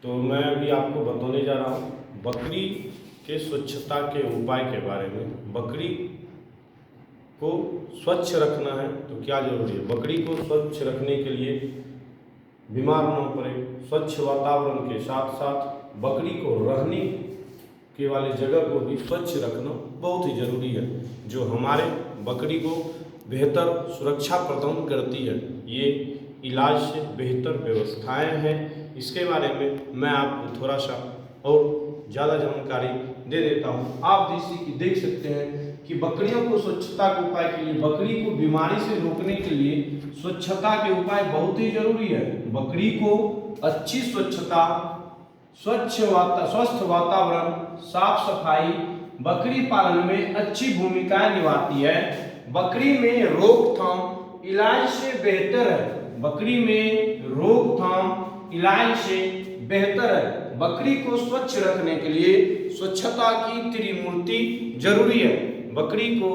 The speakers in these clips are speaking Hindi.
तो मैं अभी आपको बताने जा रहा हूँ बकरी के स्वच्छता के उपाय के बारे में। बकरी को स्वच्छ रखना है तो क्या जरूरी है। बकरी को स्वच्छ रखने के लिए बीमार न पड़े, स्वच्छ वातावरण के साथ साथ बकरी को रहने के वाले जगह को भी स्वच्छ रखना बहुत ही जरूरी है, जो हमारे बकरी को बेहतर सुरक्षा प्रदान करती है। ये इलाज से बेहतर व्यवस्थाएं हैं। इसके बारे में मैं आपको थोड़ा सा और ज़्यादा जानकारी दे देता हूँ। आप देख सकते हैं कि बकरियों को स्वच्छता के उपाय के लिए, बकरी को बीमारी से रोकने के लिए स्वच्छता के उपाय बहुत ही जरूरी है। बकरी को अच्छी स्वच्छता, स्वस्थ वातावरण, साफ सफाई बकरी पालन में अच्छी भूमिकाएं निभाती है। बकरी में रोकथाम इलाज से बेहतर है। बकरी में रोकथाम इलाज से बेहतर है। बकरी को स्वच्छ रखने के लिए स्वच्छता की त्रिमूर्ति जरूरी है। बकरी को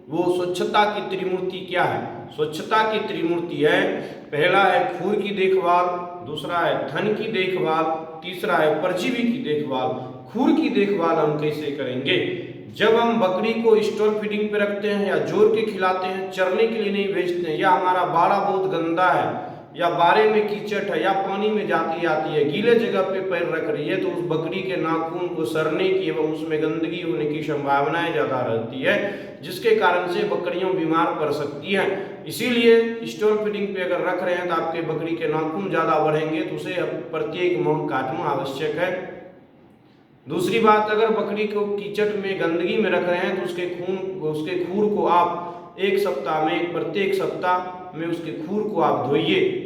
वो स्वच्छता की त्रिमूर्ति क्या है? स्वच्छता की त्रिमूर्ति है, पहला है खुर की देखभाल, दूसरा है थन की देखभाल, तीसरा है परजीवी की देखभाल। खुर की देखभाल हम कैसे करेंगे? जब हम बकरी को स्टॉल फीडिंग पे रखते हैं या जोर के खिलाते हैं, चरने के लिए नहीं भेजते हैं, या हमारा बाड़ा बहुत गंदा है, या बारे में कीचट है, या पानी में जाती आती है, गीले जगह पे पैर रख रही है, तो उस बकरी के नाखून को सड़ने की एवं उसमें गंदगी होने की संभावनाएं ज़्यादा रहती है, जिसके कारण से बकरियां बीमार पड़ सकती हैं। इसीलिए स्टॉल फीडिंग पे अगर रख रहे हैं तो आपके बकरी के नाखून ज़्यादा बढ़ेंगे, तो उसे प्रत्येक माह काटना आवश्यक है। दूसरी बात, अगर बकरी को कीचट में, गंदगी में रख रहे हैं तो उसके खूर को आप एक सप्ताह में, प्रत्येक सप्ताह में उसके खूर को आप धोइए।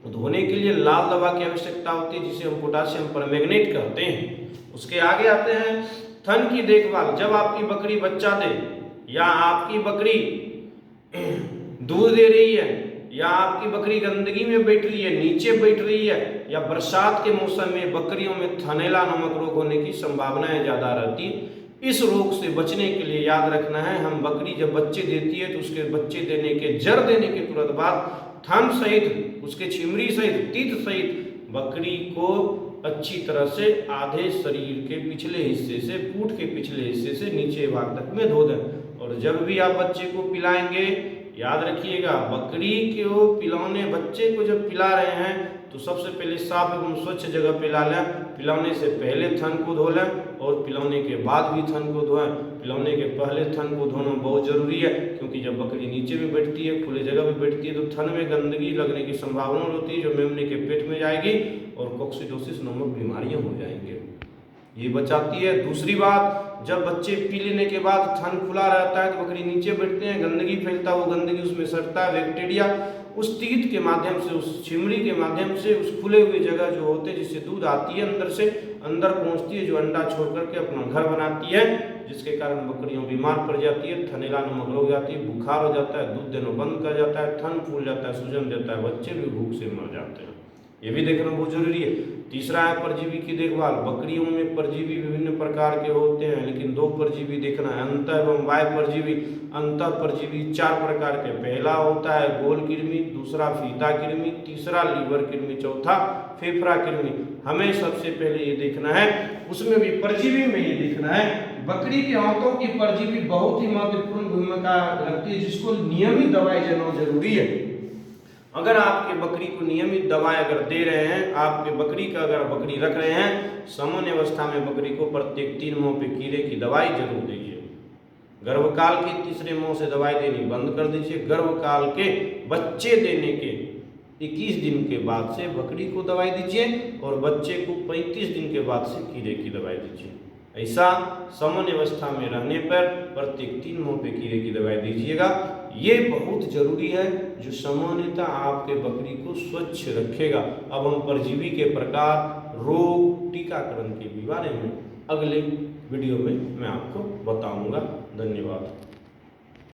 धोने के लिए लाल दवा की आवश्यकता होती है, जिसे हम पोटासियम परमैंगनेट कहते हैं। उसके आगे आते हैं थन की देखभाल। जब आपकी बकरी बच्चा दे, या आपकी बकरी दूध दे रही है, या आपकी बकरी गंदगी में बैठ रही है, नीचे बैठ रही है, या बरसात के मौसम में बकरियों में थनैला नामक रोग होने की संभावनाएं ज्यादा रहती है। इस रोग से बचने के लिए याद रखना है, हम बकरी जब बच्चे देती है तो उसके बच्चे देने के, जर देने के तुरंत बाद थन सहित, उसके छिमरी सहित, तीत सहित बकरी को अच्छी तरह से आधे शरीर के पिछले हिस्से से, पूंछ के पिछले हिस्से से नीचे भाग तक में धो दें। और जब भी आप बच्चे को पिलाएंगे, याद रखिएगा, बकरी को पिलाने, बच्चे को जब पिला रहे हैं तो सबसे पहले साफ एवं स्वच्छ जगह पिला लें। पिलाने से पहले थन को धो लें और पिलाने के बाद भी थन को धोएं। पिलाने के पहले थन को धोना बहुत जरूरी है, क्योंकि जब बकरी नीचे में बैठती है, खुले जगह में बैठती है, तो थन में गंदगी लगने की संभावना होती है, जो मेमने के पेट में जाएगी और कोक्सीडोसिस नामक बीमारियां हो जाएंगी, ये बचाती है। दूसरी बात, जब बच्चे पी लेने के बाद थन खुला रहता है तो बकरी नीचे बैठते हैं, गंदगी फैलता है, वो गंदगी उसमें सड़ता है, बैक्टीरिया उस तीत के माध्यम से, उस छिमरी के माध्यम से उस खुले हुए जगह जो होते हैं, जिससे दूध आती है अंदर से, अंदर पहुंचती है, जो अंडा छोड़ करके अपना घर बनाती है, जिसके कारण बकरियां बीमार पड़ जाती है, थनैला नामक रोग जाती है, बुखार हो जाता है, दूध देना बंद कर जाता है, थन फूल जाता है, सूजन देता है, बच्चे भी भूख से मर जाते हैं। ये भी देखना बहुत जरूरी है। तीसरा है परजीवी की देखभाल। बकरियों में परजीवी विभिन्न प्रकार के होते हैं, लेकिन दो परजीवी देखना है, अंत एवं बाह्य परजीवी। अंत परजीवी 4 प्रकार के, पहला होता है गोल कृमि, दूसरा फीता कृमि, तीसरा लीवर कृमि, चौथा फेफड़ा कृमि। हमें सबसे पहले ये देखना है, उसमें भी परजीवी में ये देखना है, बकरी के आंतों की परजीवी बहुत ही महत्वपूर्ण भूमिका रखती है, जिसको नियमित दवाई देना जरूरी है। अगर आपके बकरी को नियमित दवाई अगर दे रहे हैं, आपके बकरी का अगर बकरी रख रहे हैं, सामान्य अवस्था में बकरी को प्रत्येक 3 माह पे कीड़े की दवाई जरूर दीजिए। गर्भकाल के तीसरे माह से दवाई देनी बंद कर दीजिए। गर्भकाल के बच्चे देने के 21 दिन के बाद से बकरी को दवाई दीजिए, और बच्चे को 35 दिन के बाद से कीड़े की दवाई दीजिए। ऐसा सामान्य अवस्था में रहने पर प्रत्येक 3 माह पे कीड़े की दवाई दीजिएगा। ये बहुत जरूरी है, जो सामान्यतः आपके बकरी को स्वच्छ रखेगा। अब हम परजीवी के प्रकार, रोग, टीकाकरण के बारे में अगले वीडियो में मैं आपको बताऊंगा। धन्यवाद।